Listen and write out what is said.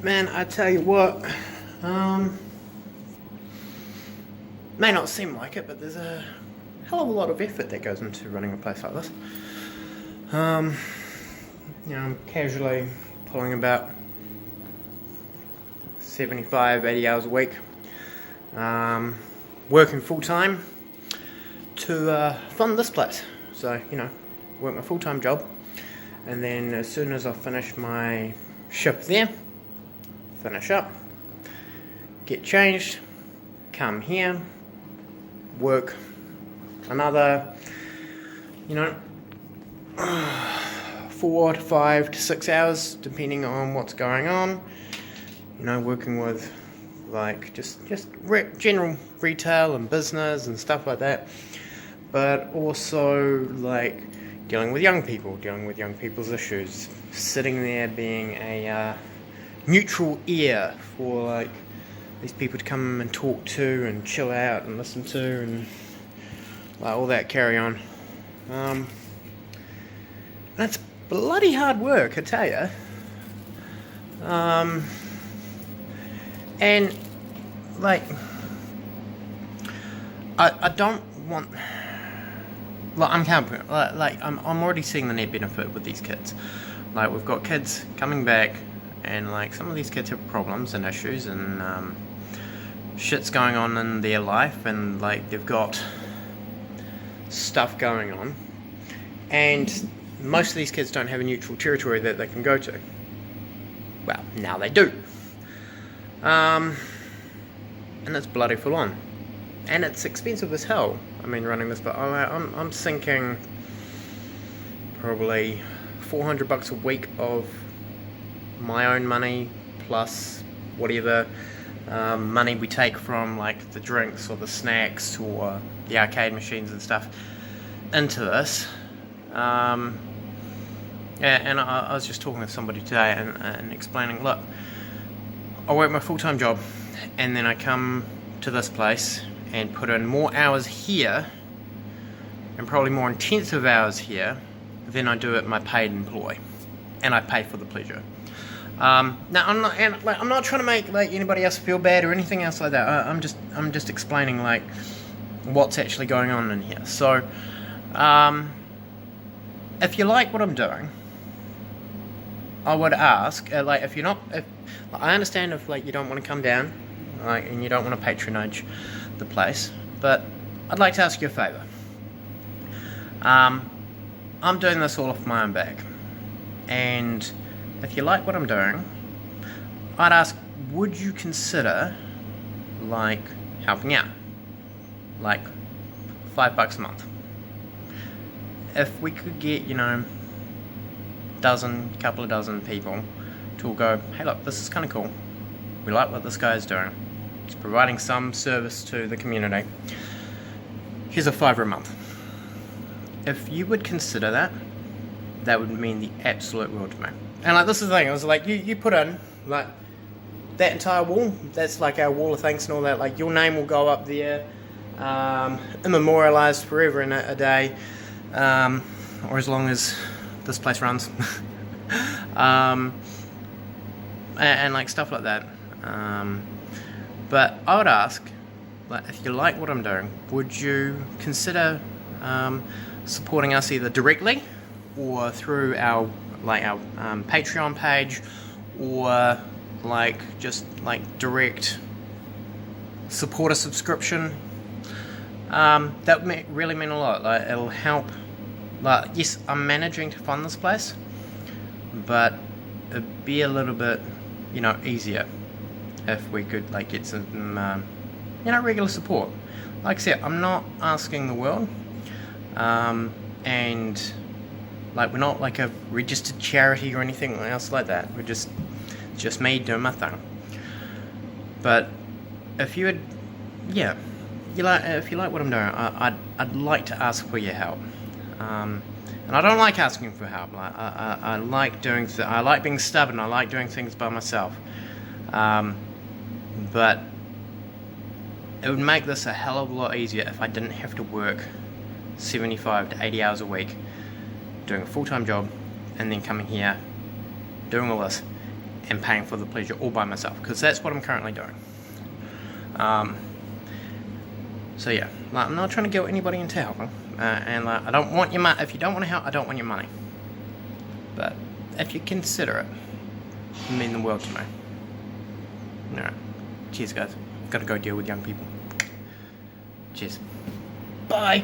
Man, I tell you what, may not seem like it, but there's a hell of a lot of effort that goes into running a place like this. I'm casually pulling about 75, 80 hours a week, working full time to fund this place. So, work my full-time job, and then as soon as I finish my shift there, finish up, get changed, come here, work another, 4 to 5 to 6 hours, depending on what's going on. Working with just general retail and business and stuff like that, but also dealing with young people's issues, sitting there being a neutral ear for these people to come and talk to and chill out and listen to and all that carry on. That's bloody hard work, I tell you. And I don't want. I'm already seeing the net benefit with these kids. We've got kids coming back, and some of these kids have problems and issues and shit's going on in their life, and they've got stuff going on, and most of these kids don't have a neutral territory that they can go to. Well, now they do. And it's bloody full on, and it's expensive as hell. Running this, but I'm sinking probably $400 a week of my own money, plus whatever money we take from the drinks or the snacks or the arcade machines and stuff into this. And I was just talking with somebody today and explaining, look, I work my full-time job, and then I come to this place and put in more hours here, and probably more intensive hours here, than I do at my paid employ, and I pay for the pleasure. Now I'm not trying to make anybody else feel bad or anything else like that. I'm just explaining what's actually going on in here. So, if you like what I'm doing, I would ask, if you're not, I understand if you don't want to come down, and you don't want to patronage the place, but I'd like to ask you a favour. I'm doing this all off my own back, and if you like what I'm doing, I'd ask, would you consider helping out, $5 a month? If we could get couple of dozen people to all go, hey look, this is kind of cool, we like what this guy is doing, he's providing some service to the community, here's a $5 a month. If you would consider that, that would mean the absolute world to me. And this is the thing, it was you put in that entire wall, that's our wall of thanks and all that, your name will go up there, immemorialized forever and a day, or as long as this place runs. And stuff like that. But I would ask, if you like what I'm doing, would you consider supporting us either directly or through our Patreon page, or just direct supporter subscription? That would really mean a lot. It'll help. Yes, I'm managing to fund this place, but it'd be a little bit easier if we could get some regular support. Like I said, I'm not asking the world, and we're not a registered charity or anything else like that. We're just me doing my thing. But if you would, if you like what I'm doing, I'd like to ask for your help. And I don't like asking for help. I like doing. I like being stubborn. I like doing things by myself. But it would make this a hell of a lot easier if I didn't have to work 75 to 80 hours a week doing a full-time job, and then coming here, doing all this, and paying for the pleasure all by myself, because that's what I'm currently doing. So yeah, like, I'm not trying to guilt anybody into helping, and like, I don't want your money. If you don't want to help, I don't want your money. But if you consider it, it'd mean the world to me. Alright, cheers guys. Gotta go deal with young people. Cheers. Bye.